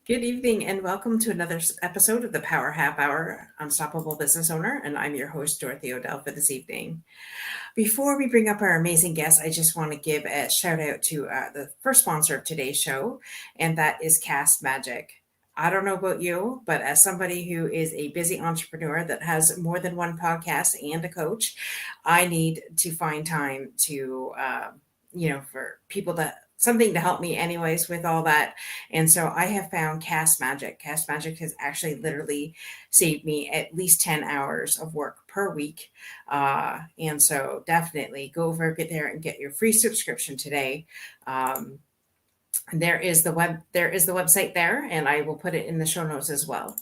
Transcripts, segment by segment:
Good evening and welcome to another episode of the Power Half Hour Unstoppable Business Owner. And I'm your host, Dorothy O'Dell, for this evening. Before we bring up our amazing guest, I just want to give a shout out to the first sponsor of today's show, and that is Cast Magic. I don't know about you, but as somebody who is a busy entrepreneur that has more than one podcast and a coach, I need to find time to, for people to something to help me anyways with all that. And so I have found Cast Magic. Cast Magic has actually literally saved me at least 10 hours of work per week. And so definitely go over, get there and get your free subscription today. Um, there is the website there, and I will put it in the show notes as well.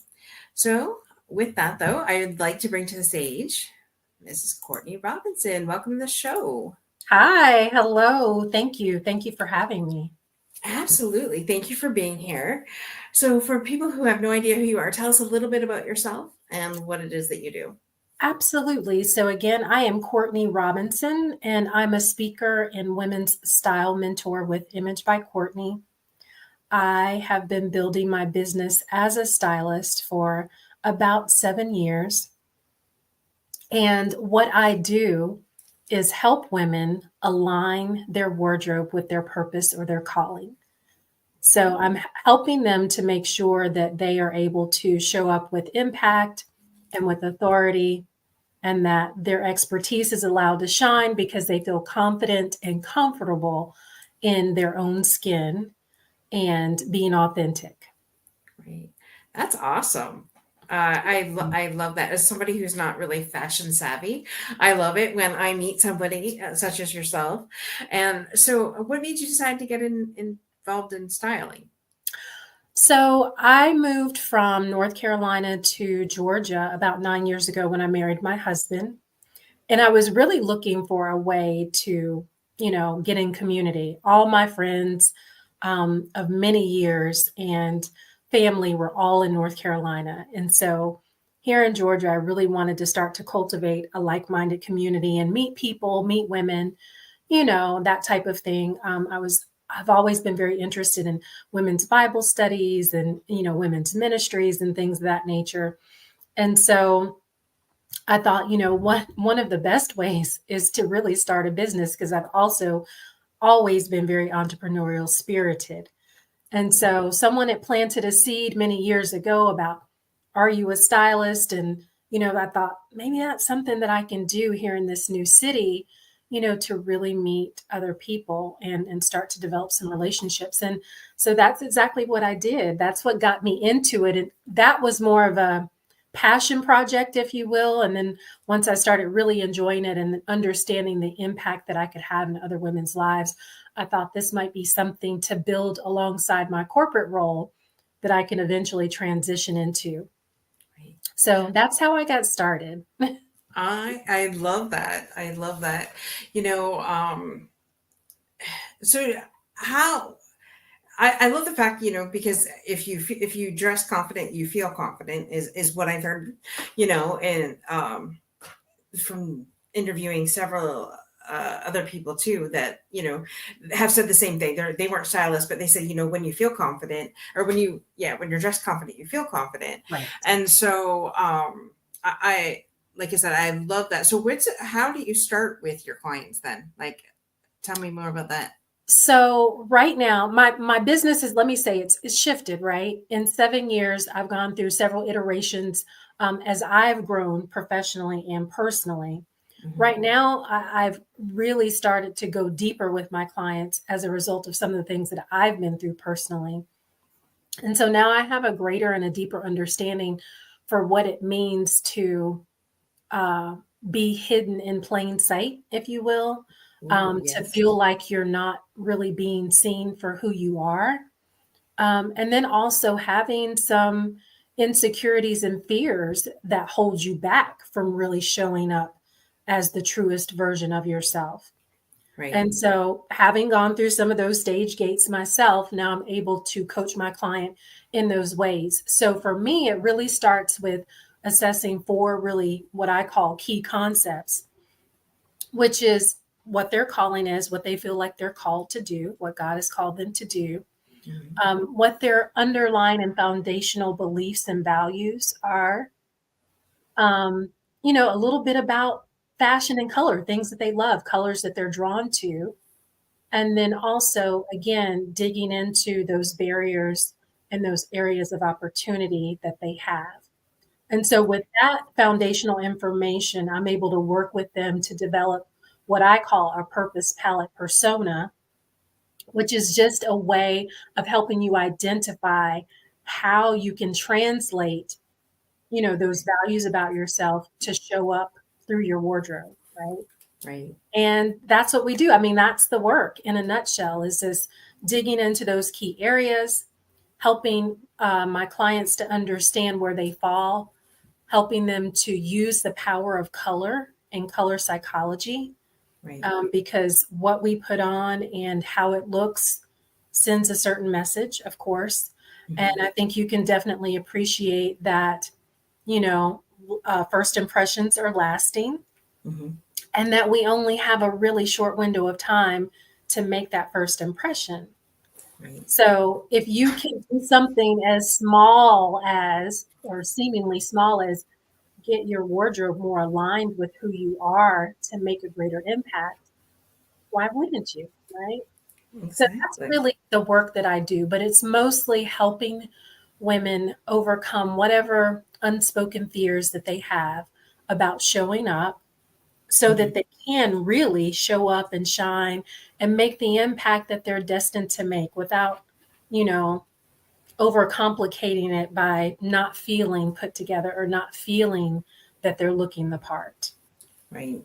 So with that though, I'd like to bring to the stage Mrs. Courtney Robinson. Welcome to the show. Hi, hello. Thank you. Thank you for having me. Absolutely. Thank you for being here. So, for people who have no idea who you are, tell us a little bit about yourself and what it is that you do. Absolutely. So, again, I am Courtney Robinson, and I'm a speaker and women's style mentor with Image by Courtney. I have been building my business as a stylist for about 7 years. And what I do is help women align their wardrobe with their purpose or their calling. So I'm helping them to make sure that they are able to show up with impact and with authority, and that their expertise is allowed to shine because they feel confident and comfortable in their own skin and being authentic. Great. That's awesome. I love that. As somebody who's not really fashion savvy, I love it when I meet somebody such as yourself. And so, what made you decide to get involved in styling? So I moved from North Carolina to Georgia about 9 years ago when I married my husband. And I was really looking for a way to, get in community. All my friends of many years and family were all in North Carolina. And so here in Georgia, I really wanted to start to cultivate a like minded community and meet people, meet women, that type of thing. I've always been very interested in women's Bible studies and, women's ministries and things of that nature. And so I thought, what one of the best ways is to really start a business because I've also always been very entrepreneurial spirited. And so someone had planted a seed many years ago about, are you a stylist? And, I thought maybe that's something that I can do here in this new city, to really meet other people and start to develop some relationships. And so that's exactly what I did. That's what got me into it. And that was more of a passion project, if you will. And then once I started really enjoying it and understanding the impact that I could have in other women's lives, I thought this might be something to build alongside my corporate role that I can eventually transition into. Right. So that's how I got started. I love that. I love that. You know, so how I love the fact, because if you dress confident, you feel confident is what I've heard, and from interviewing several other people too that have said the same thing. They weren't stylists, but they said when you feel confident, or when you're dressed confident, you feel confident. Right. And so I like I said, I love that. So how do you start with your clients then? Like, tell me more about that. So right now, my business is, let me say, it's shifted, right? In 7 years, I've gone through several iterations as I've grown professionally and personally. Mhm. Right now, I've really started to go deeper with my clients as a result of some of the things that I've been through personally. And so now I have a greater and a deeper understanding for what it means to uh, be hidden in plain sight, if you will, Ooh, to yes. feel like you're not really being seen for who you are. And then also having some insecurities and fears that hold you back from really showing up as the truest version of yourself. Right. And so, having gone through some of those stage gates myself, now I'm able to coach my client in those ways. So, for me, it really starts with assessing four really what I call key concepts, which is what their calling is, what they feel like they're called to do, what God has called them to do. Mhm. what their underlying and foundational beliefs and values are, um, a little bit about fashion and color, things that they love, colors that they're drawn to. And then also, again, digging into those barriers and those areas of opportunity that they have. And so, with that foundational information, I'm able to work with them to develop what I call a purpose palette persona, which is just a way of helping you identify how you can translate, those values about yourself to show up through your wardrobe, right? Right. And that's what we do. I mean, that's the work in a nutshell, is this digging into those key areas, helping my clients to understand where they fall, helping them to use the power of color and color psychology, Right. because what we put on and how it looks sends a certain message, of course. And Mhm. I think you can definitely appreciate that, you know, first impressions are lasting, Mhm. and that we only have a really short window of time to make that first impression. Right. So if you can do something as small as, or seemingly small as, get your wardrobe more aligned with who you are to make a greater impact, why wouldn't you? Right. So that's Exactly. really the work that I do, but it's mostly helping women overcome whatever unspoken fears that they have about showing up, so Mhm. that they can really show up and shine and make the impact that they're destined to make without, you know, overcomplicating it by not feeling put together or not feeling that they're looking the part. Right.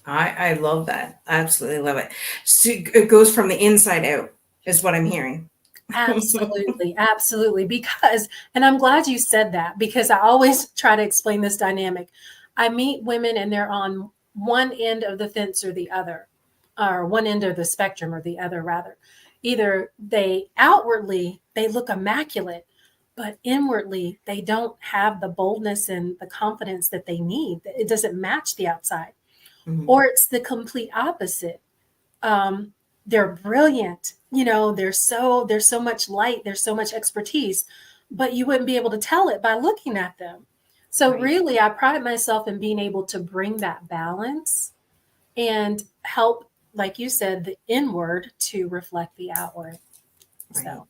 I love that. I absolutely love it. So it goes from the inside out, is what I'm hearing. Absolutely, absolutely. Because, and I'm glad you said that, because I always try to explain this dynamic. I meet women and they're on one end of the fence or the other, or one end of the spectrum or the other, rather. Either they outwardly they look immaculate, but inwardly they don't have the boldness and the confidence that they need. It doesn't match the outside. Mhm. Or it's the complete opposite. um, they're brilliant, there's so much light, there's so much expertise, but you wouldn't be able to tell it by looking at them. So Right. really, I pride myself in being able to bring that balance and help, like you said, the inward to reflect the outward. Right. So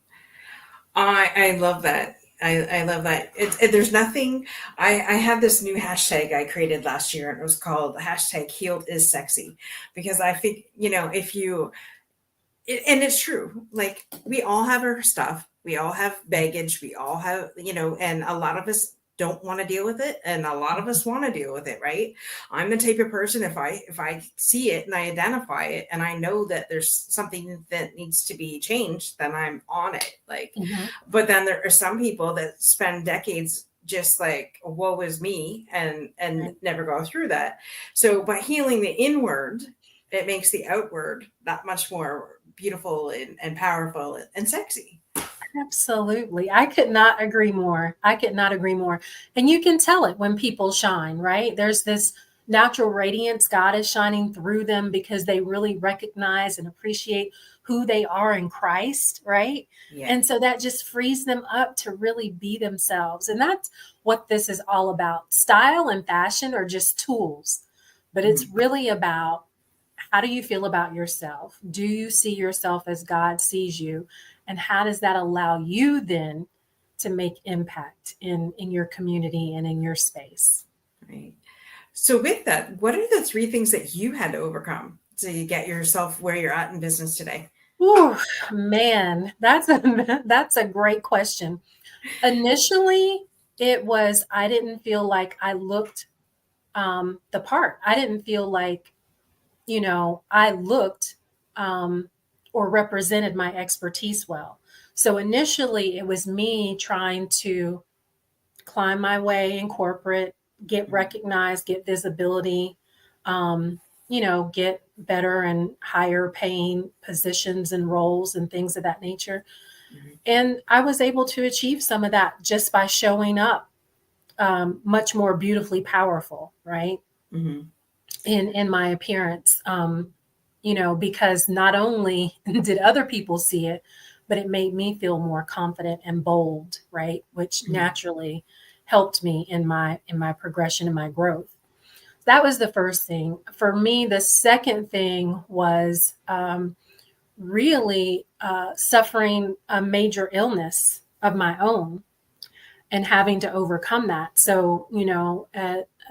I love that. I love that. There's nothing. I had this new hashtag I created last year, and it was called hashtag healed is sexy, because I think, if you, and it's true. Like, we all have our stuff. We all have baggage. We all have, and a lot of us don't want to deal with it, and a lot of us want to deal with it, right? I'm the type of person, if I see it and I identify it and I know that there's something that needs to be changed, then I'm on it. Like, mhm, but then there are some people that spend decades just like, woe is me, and right. never go through that. So by healing the inward, it makes the outward that much more beautiful and powerful and sexy. Absolutely. I could not agree more. I could not agree more. And you can tell it when people shine, right? There's this natural radiance. God is shining through them because they really recognize and appreciate who they are in Christ, right? Yeah. And so that just frees them up to really be themselves. And that's what this is all about. Style and fashion are just tools, but it's Mhm. really about, how do you feel about yourself? Do you see yourself as God sees you? And how does that allow you then to make impact in your community and in your space? Right. So with that, what are the three things that you had to overcome to get yourself where you're at in business today? Ooh, man, that's a that's a great question. Initially, it was, I didn't feel like I looked the part. I didn't feel like, I looked um, or represented my expertise well. So initially, it was me trying to climb my way in corporate, get Mhm. recognized, get visibility, get better and higher paying positions and roles and things of that nature. Mhm. And I was able to achieve some of that just by showing up much more beautifully powerful, right? Mhm. In my appearance, because not only did other people see it, but it made me feel more confident and bold, right? Which Mhm. naturally helped me in my progression and my growth. That was the first thing. For me, the second thing was really suffering a major illness of my own and having to overcome that. So,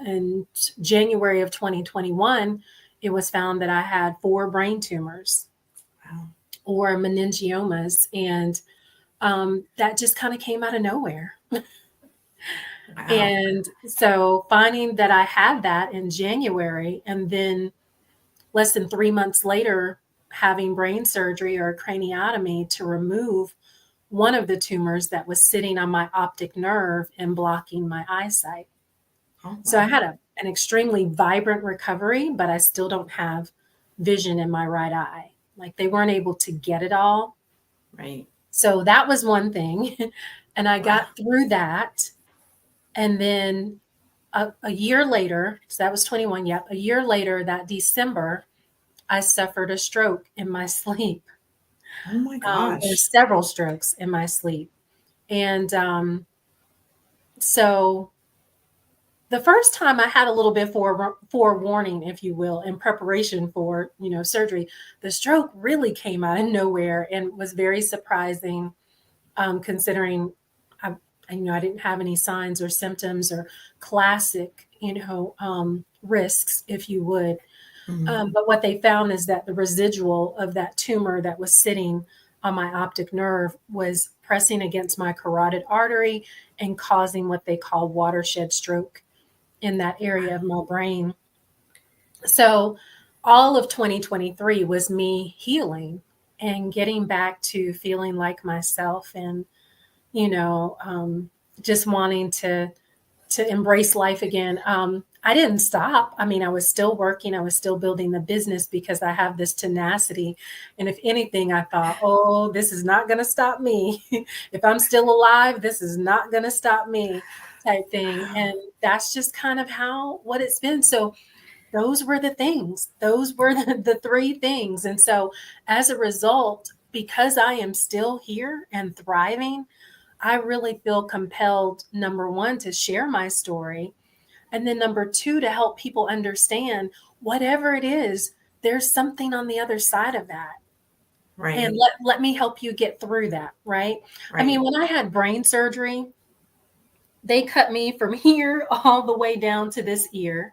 in January of 2021, it was found that I had 4 brain tumors Wow. or meningiomas, and that just kind of came out of nowhere. Wow. And so, finding that I had that in January, and then less than 3 months later, having brain surgery or a craniotomy to remove one of the tumors that was sitting on my optic nerve and blocking my eyesight. Oh, So I wow. had an extremely vibrant recovery, but I still don't have vision in my right eye. Like they weren't able to get it all. Right. So that was one thing. And I Wow. got through that. And then a year later, so that was 21, yep. A year later, that December, I suffered a stroke in my sleep, Oh my or gosh. several strokes in my sleep. And so the first time I had a little bit forewarning, if you will, in preparation for surgery. The stroke really came out of nowhere and was very surprising, considering I, I didn't have any signs or symptoms or classic risks, if you would. Mhm. But what they found is that the residual of that tumor that was sitting on my optic nerve was pressing against my carotid artery and causing what they call watershed stroke in that area of my brain. So all of 2023 was me healing and getting back to feeling like myself, and you know um, just wanting to embrace life again. I didn't stop. I mean, I was still working. I was still building the business because I have this tenacity. And if anything, I thought, oh, this is not going to stop me. If I'm still alive, this is not going to stop me, type thing. Wow. And that's just kind of what it's been. So those were the things. Those were the 3 things. And so as a result, because I am still here and thriving, I really feel compelled, number one, to share my story. And then number two, to help people understand whatever it is, there's something on the other side of that. And Right. let me help you get through that, right? I mean, Right. when I had brain surgery, they cut me from here all the way down to this ear.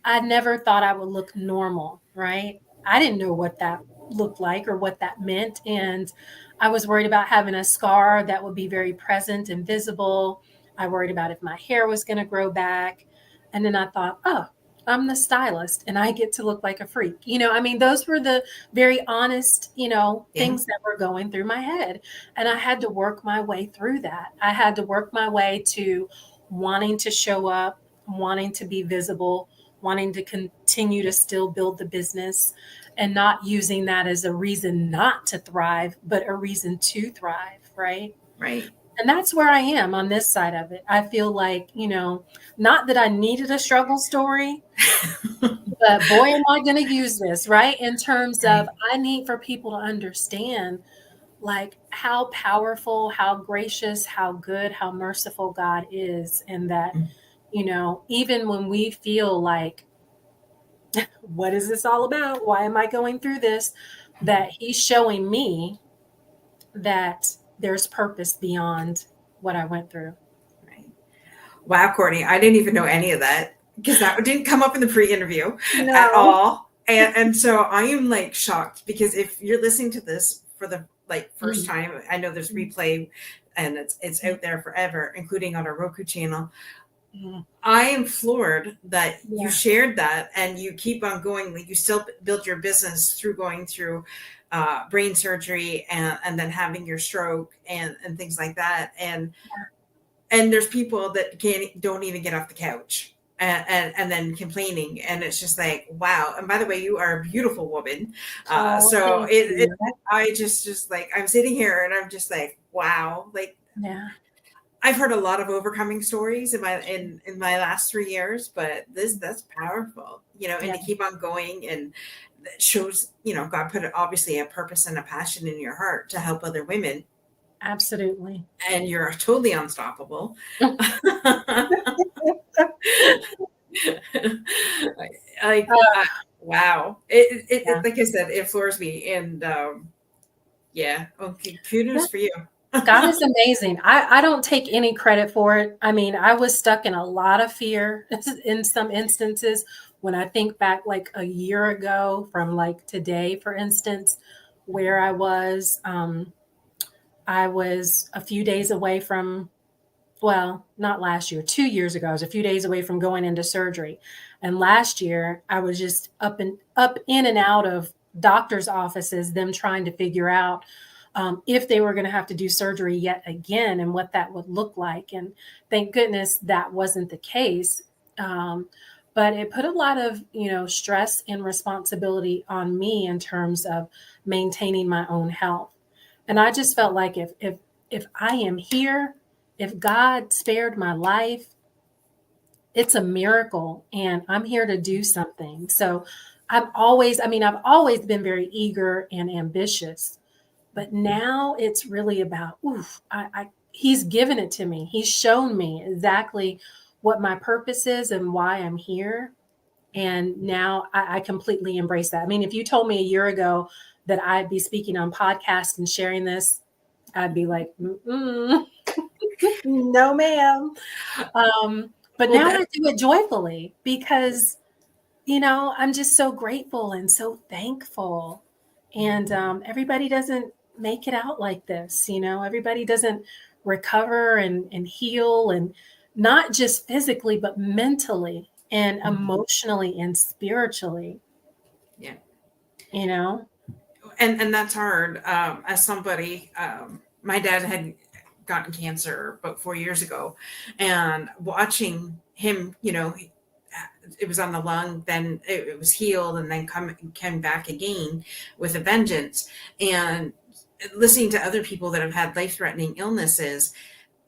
I never thought I would look normal, right? I didn't know what that looked like or what that meant. And I was worried about having a scar that would be very present and visible. I worried about if my hair was going to grow back. And then I thought, oh, I'm the stylist and I get to look like a freak. I mean, those were the very honest, Yeah. things that were going through my head. And I had to work my way through that. I had to work my way to wanting to show up, wanting to be visible, wanting to continue to still build the business, and not using that as a reason not to thrive, but a reason to thrive, right? Right. And that's where I am on this side of it. I feel like, not that I needed a struggle story, but boy, am I going to use this, right? In terms of, Right. I need for people to understand like how powerful, how gracious, how good, how merciful God is. And that, Mm. even when we feel like, what is this all about? Why am I going through this? That He's showing me that there's purpose beyond what I went through. Right. Wow, Courtney, I didn't even know any of that because that didn't come up in the pre-interview at No. all. And so I am like shocked because if you're listening to this for the like first Mm, time, I know there's mm, replay and it's mm, out there forever, including on our Roku channel. mm. I am floored that you Yeah. shared that and you keep on going. Like you still build your business through going through brain surgery and then having your stroke and things like that. And there's people that don't even get off the couch and then complaining, and it's just like wow. And by the way, you are a beautiful woman. Oh, So thank you. I just like I'm sitting here and I'm just like wow. Like Yeah. I've heard a lot of overcoming stories in my last 3 years, but that's powerful, and Yeah. to keep on going that shows, God put obviously a purpose and a passion in your heart to help other women, Absolutely. and you're totally unstoppable. like, Uh, wow. yeah. Like I said, it floors me. And yeah, okay, kudos for you. God is amazing. I don't take any credit for it. I mean, I was stuck in a lot of fear in some instances. When I think back like a year ago from like today, for instance, where I was a few days away from, well, not last year, 2 years ago, I was a few days away from going into surgery. And last year I was just up in and out of doctor's offices, them trying to figure out if they were going to have to do surgery yet again and what that would look like. And thank goodness that wasn't the case. Um, but it put a lot of, stress and responsibility on me in terms of maintaining my own health. And I just felt like if I am here, if God spared my life, it's a miracle and I'm here to do something. So I've always been very eager and ambitious, but now it's really about, he's given it to me. He's shown me exactly what my purpose is and why I'm here. And now I completely embrace that. I mean, if you told me a year ago that I'd be speaking on podcasts and sharing this, I'd be like, mm-mm. No, ma'am. But Well, now I do it joyfully because, I'm just so grateful and so thankful. And everybody doesn't make it out like this. Everybody doesn't recover and heal, and not just physically, but mentally and emotionally and spiritually, yeah. you know? And that's hard. As somebody, my dad had gotten cancer about 4 years ago, and watching him, it was on the lung, then it was healed, and then came back again with a vengeance. And listening to other people that have had life-threatening illnesses,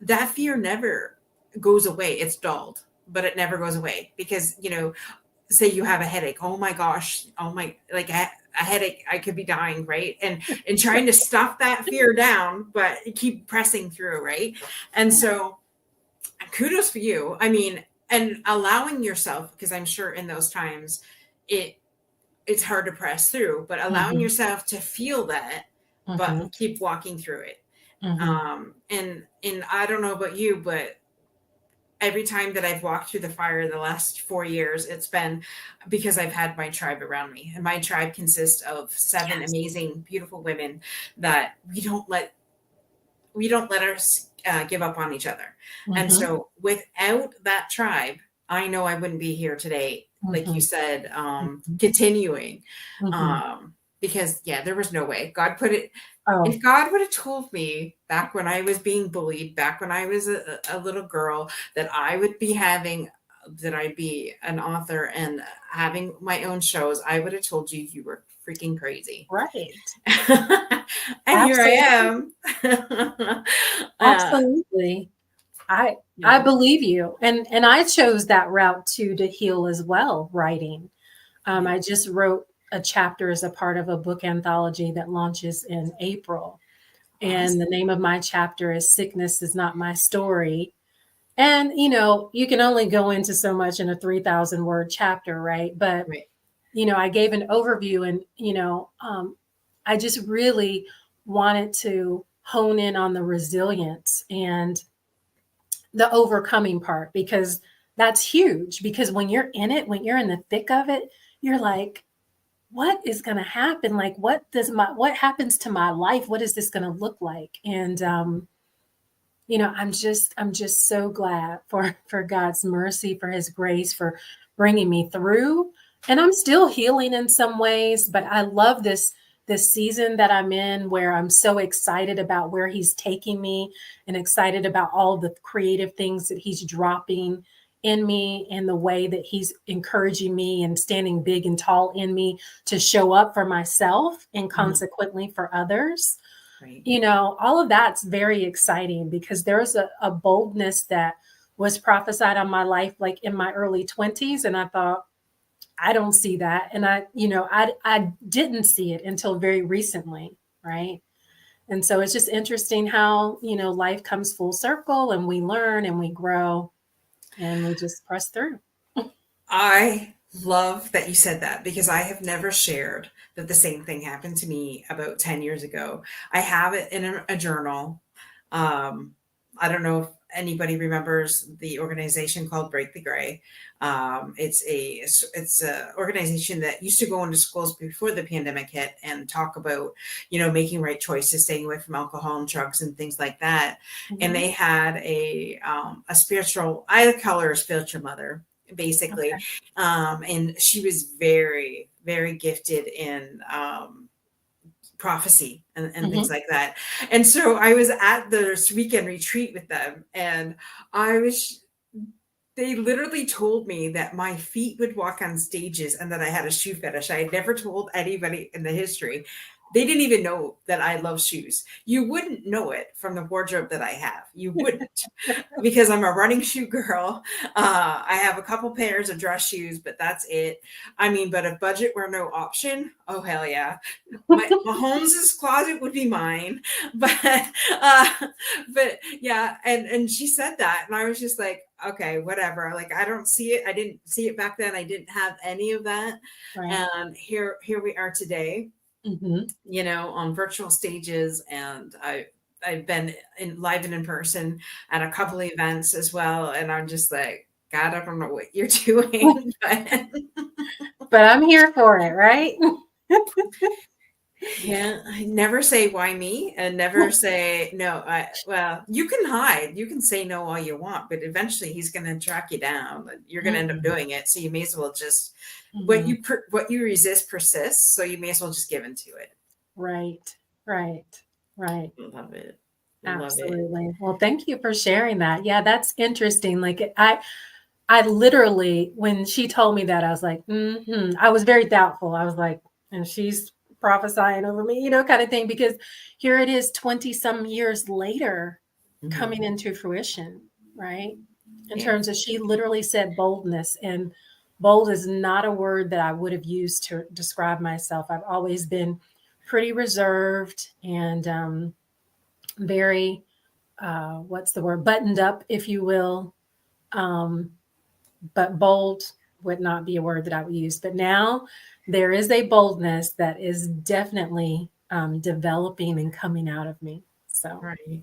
that fear never goes away. It's dulled, but it never goes away because, say you have a headache. Oh my gosh. Oh my, like a headache, I could be dying. Right. And trying to stuff that fear down, but keep pressing through. Right. And so kudos for you. I mean, and allowing yourself, because I'm sure in those times it's hard to press through, but allowing Mhm, yourself to feel that, but mhm, keep walking through it. mhm. And I don't know about you, but every time that I've walked through the fire the last 4 years, it's been because I've had my tribe around me. And my tribe consists of 7 Yes. amazing, beautiful women that we don't let us give up on each other. And Mhm, so without that tribe, I know I wouldn't be here today, like you mhm, said, mhm, continuing. mhm. Because yeah, there was no way. God put it. Oh, If God would have told me back when I was being bullied, back when I was a little girl, that I'd be an author and having my own shows, I would have told you you were freaking crazy. right. And here I Absolutely. am. uh, Absolutely. I yeah. I believe you. And I chose that route too to heal as well, writing. Yeah. I just wrote a chapter as a part of a book anthology that launches in April. And the Awesome. name of my chapter is Sickness is Not My Story. And you can only go into so much in a 3,000 word chapter, right? But Right. I gave an overview, and I just really wanted to hone in on the resilience and the overcoming part, because that's huge. Because when you're in it, when you're in the thick of it, you're like, what is going to happen? Like, what happens to my life? What is this going to look like? And I'm just so glad for God's mercy, for His grace, for bringing me through. And I'm still healing in some ways, but I love this season that I'm in, where I'm so excited about where He's taking me, and excited about all the creative things that He's dropping in me, and the way that He's encouraging me and standing big and tall in me to show up for myself and Mhm. consequently for others. Right. All of that's very exciting, because there's a boldness that was prophesied on my life like in my early 20s, and I thought, I don't see that. And I didn't see it until very recently. Right. And so it's just interesting how, life comes full circle and we learn and we grow and we just press through. I love that you said that because I have never shared that the same thing happened to me about 10 years ago. I have it in a journal. Um, I don't know if anybody remembers the organization called Break the Gray. It's a organization that used to go into schools before the pandemic hit and talk about, making right choices, staying away from alcohol and drugs and things like that. And Mhm. they had a spiritual, I call her a spiritual mother, basically. Okay. And she was very, very gifted in prophecy and things Mhm. like that. And so I was at this weekend retreat with them, and I was they literally told me that my feet would walk on stages and that I had a shoe fetish. I had never told anybody in the history. They didn't even know that I love shoes. You wouldn't know it from the wardrobe that I have. You wouldn't, because I'm a running shoe girl. I have a couple pairs of dress shoes, but that's it. I mean, but if budget were no option, oh hell yeah, my Mahomes's closet would be mine. But uh, but yeah, and she said that, and I was just like, okay, whatever. Like I don't see it. I didn't see it back then. I didn't have any of that, Right. and here we are today, Mhm. on virtual stages, and I've been live and in person at a couple of events as well, and I'm just like, God, I don't know what you're doing, but But I'm here for it, right? yeah, I never say why me, and never say no. Well, you can hide, you can say no all you want, but eventually he's going to track you down. And you're going to end up Mhm. doing it, so you may as well just Mhm. what you resist persists. So you may as well just give into it. Right. Right. Right. Love it, love it. Absolutely. Well, thank you for sharing that. Yeah, that's interesting. Like I literally, when she told me that, I was like, I was very doubtful. I was like, and she's prophesying over me, kind of thing, because here it is 20 some years later Mhm. coming into fruition, right? In Yeah, terms of, she literally said boldness, and bold is not a word that I would have used to describe myself. I've always been pretty reserved and very, what's the word, buttoned up, if you will. Um, but bold would not be a word that I would use. But now there is a boldness that is definitely developing and coming out of me. So, right. yeah.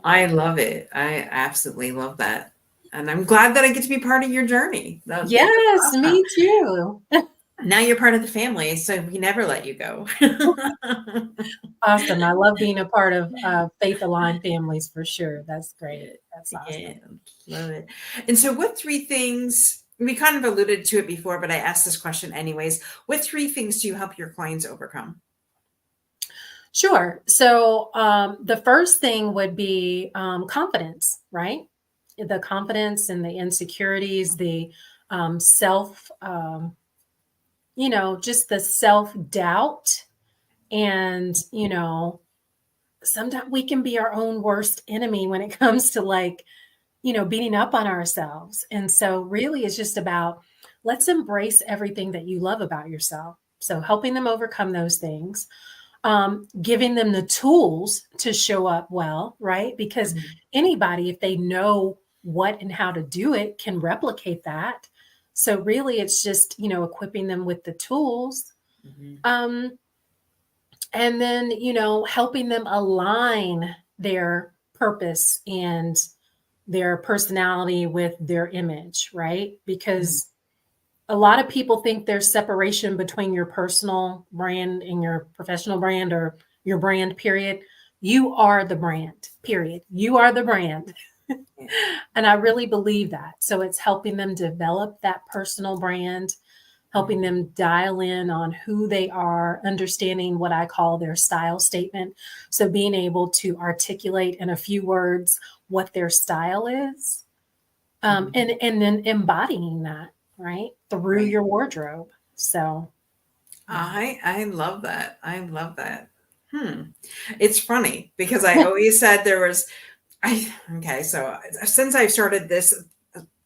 I love it. I absolutely love that, and I'm glad that I get to be part of your journey. That's Yes, awesome. me too. Now you're part of the family, so we never let you go. Awesome. I love being a part of faith aligned families for sure. That's great. Yeah, That's yeah, awesome. love it. And so, what three things, we kind of alluded to it before, but I asked this question anyways. What three things do you help your clients overcome? Sure. So, the first thing would be confidence, right? The confidence and the insecurities, the self, just the self doubt. And, sometimes we can be our own worst enemy when it comes to like, beating up on ourselves. And so, really, it's just about let's embrace everything that you love about yourself. So, helping them overcome those things, giving them the tools to show up well, right? Because Mhm, anybody, if they know what and how to do it, can replicate that. So, really, it's just, equipping them with the tools. mhm, Um, and then, helping them align their purpose and their personality with their image, right? mhm. Because a lot of people think there's separation between your personal brand and your professional brand, or your brand, period. You are the brand, period. You are the brand. Yeah, And I really believe that. So it's helping them develop that personal brand, helping mhm, them dial in on who they are, understanding what I call their style statement. So being able to articulate in a few words what their style is, mhm. and then embodying that, right, through Right. your wardrobe. So, yeah. I love that. I love that. Hmm. It's funny because I always said there was I okay, so since I've started this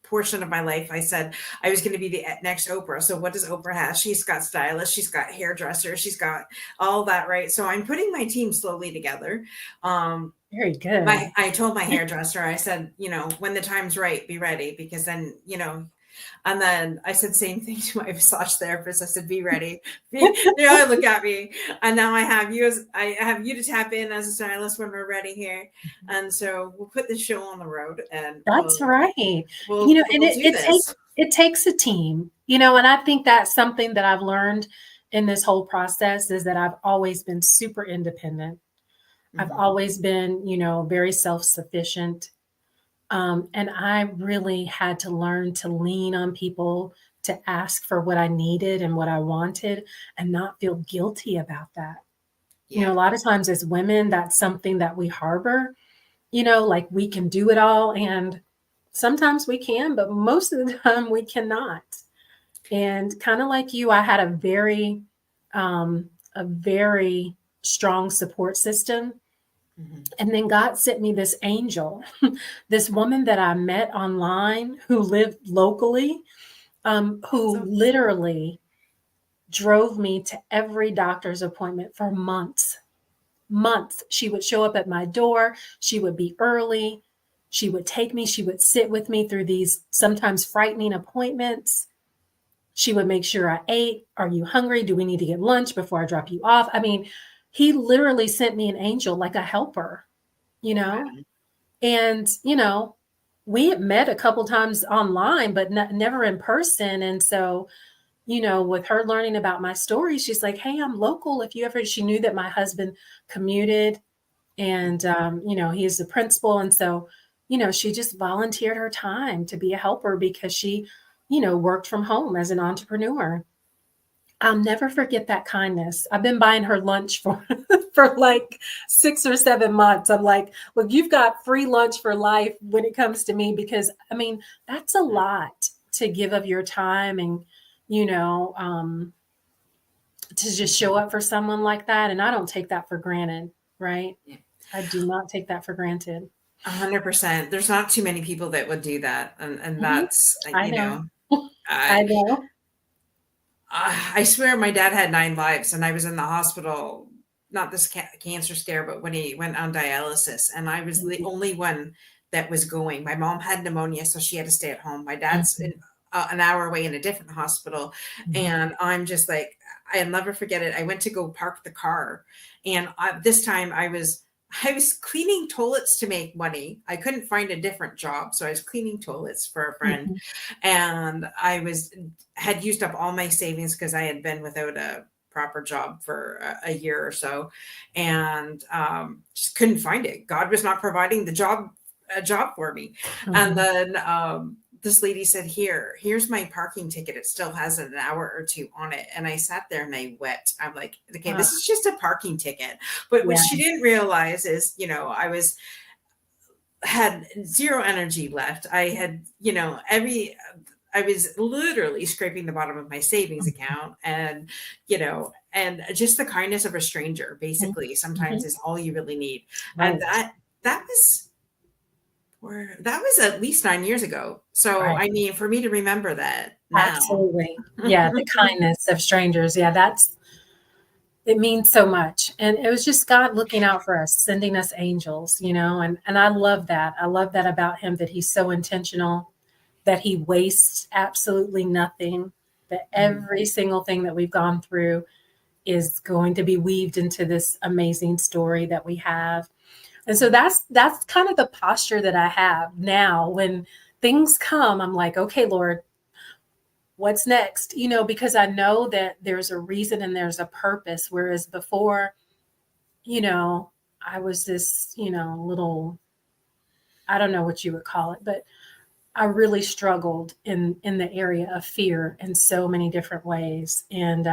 portion of my life, I said I was going to be the next Oprah. So what does Oprah have? She's got stylists, she's got hairdressers, she's got all that, right? So I'm putting my team slowly together. Very good. I told my hairdresser, I said, when the time's right, be ready, because then, and then I said same thing to my massage therapist. I said, be ready. Look at me. And now I have you to tap in as a stylist when we're ready here. And so we'll put the show on the road, and That's right. we'll And do this. it takes a team, and I think that's something that I've learned in this whole process is that I've always been super independent. I've always been, very self-sufficient. And I really had to learn to lean on people, to ask for what I needed and what I wanted, and not feel guilty about that. A lot of times as women, that's something that we harbor, like we can do it all. And sometimes we can, but most of the time we cannot. And kind of like you, I had a very strong support system. And then God sent me this angel, this woman that I met online who lived locally, who literally drove me to every doctor's appointment for months. She would show up at my door. She would be early. She would take me. She would sit with me through these sometimes frightening appointments. She would make sure I ate. Are you hungry? Do we need to get lunch before I drop you off? I mean, he literally sent me an angel, like a helper, Wow. and, we had met a couple times online, but never in person. And so, with her learning about my story, she's like, hey, I'm local. If you ever, she knew that my husband commuted and, he's the principal. And so, she just volunteered her time to be a helper because she, worked from home as an entrepreneur. I'll never forget that kindness. I've been buying her lunch for for like 6 or 7 months. I'm like, look, you've got free lunch for life when it comes to me, because I mean, that's a lot to give of your time and, to just show up for someone like that. And I don't take that for granted, right? Yeah. I do not take that for granted. 100%. There's not too many people that would do that. And that's, I know. I I, know. I swear my dad had 9 lives, and I was in the hospital, not this cancer scare, but when he went on dialysis, and I was the only one that was going. My mom had pneumonia, so she had to stay at home. My dad's an hour away in a different hospital. And I'm just like, I'll never forget it. I went to go park the car, and this time I was cleaning toilets to make money. I couldn't find a different job, so I was cleaning toilets for a friend, and had used up all my savings because I had been without a proper job for a year or so, and just couldn't find it. God was not providing a job for me. And then this lady said, here's my parking ticket. It still has an hour or 2 on it. And I sat there and I wept. I'm like, okay, this is just a parking ticket. But what she didn't realize is, had zero energy left. I had, I was literally scraping the bottom of my savings account, and, and just the kindness of a stranger, basically, sometimes is all you really need. Right. And that was at least 9 years ago. So, I mean, for me to remember that now. Absolutely. Yeah. The kindness of strangers. Yeah. It means so much. And it was just God looking out for us, sending us angels, and I love that. I love that about him, that he's so intentional, that he wastes absolutely nothing, that every single thing that we've gone through is going to be weaved into this amazing story that we have. And so that's kind of the posture that I have now. When things come, I'm like, okay, Lord, what's next? Because I know that there's a reason and there's a purpose. Whereas before, I was this, little, I don't know what you would call it, but I really struggled in the area of fear in so many different ways. And,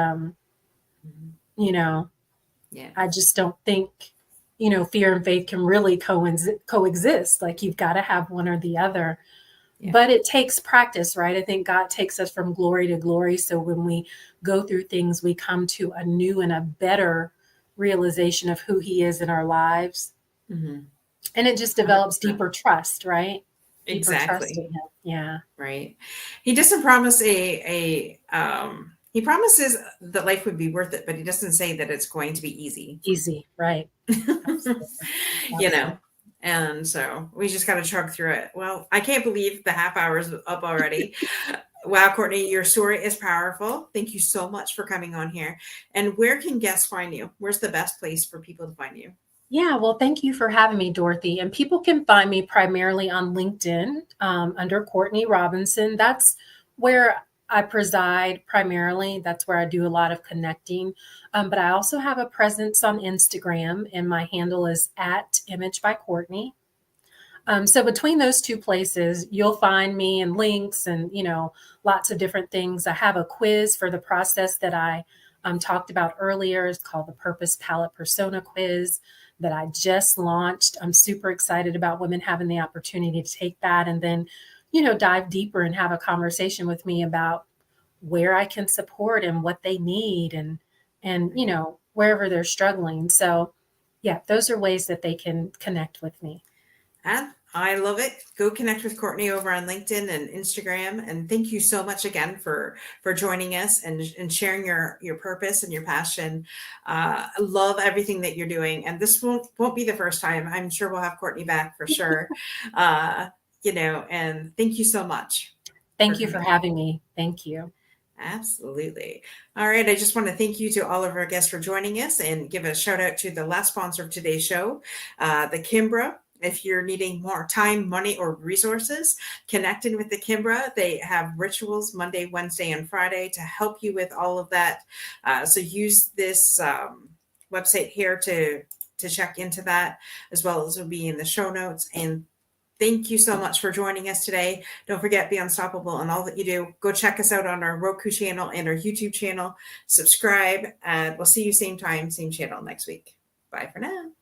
I just don't think, fear and faith can really coexist. Like you've got to have one or the other. Yeah. But it takes practice, right? I think God takes us from glory to glory. So when we go through things, we come to a new and a better realization of who he is in our lives. And it just develops 100%. Deeper trust, right? deeper trust Exactly. in him. Yeah. Right. He doesn't promise he promises that life would be worth it, but he doesn't say that it's going to be easy. Easy. Right. Absolutely. You know. Absolutely. And so we just got to chug through it. Well, I can't believe the half hour's up already. Wow, Courtney, your story is powerful. Thank you so much for coming on here. And where can guests find you? Where's the best place for people to find you? Yeah, well, thank you for having me, Dorothy. And people can find me primarily on LinkedIn under Courtney Robinson. That's where I preside primarily. That's where I do a lot of connecting. But I also have a presence on Instagram, and my handle is at Image by Courtney. So between those two places, you'll find me and links and, lots of different things. I have a quiz for the process that I talked about earlier. It's called the Purpose Palette Persona Quiz that I just launched. I'm super excited about women having the opportunity to take that and then, dive deeper and have a conversation with me about where I can support and what they need and, wherever they're struggling. So yeah, those are ways that they can connect with me. And I love it. Go connect with Courtney over on LinkedIn and Instagram. And thank you so much again for joining us and sharing your purpose and your passion. I love everything that you're doing. And this won't be the first time. I'm sure we'll have Courtney back for sure. And thank you so much for Thank you for coming. having me. Thank you. Absolutely. All right. I just want to thank you to all of our guests for joining us and give a shout out to the last sponsor of today's show, the Kimbra. If you're needing more time, money, or resources, connecting with the Kimbra. They have rituals Monday, Wednesday, and Friday to help you with all of that. So use this website here to check into that, as well as will be in the show notes. And thank you so much for joining us today. Don't forget, be unstoppable in all that you do. Go check us out on our Roku channel and our YouTube channel. Subscribe, and we'll see you same time, same channel next week. Bye for now.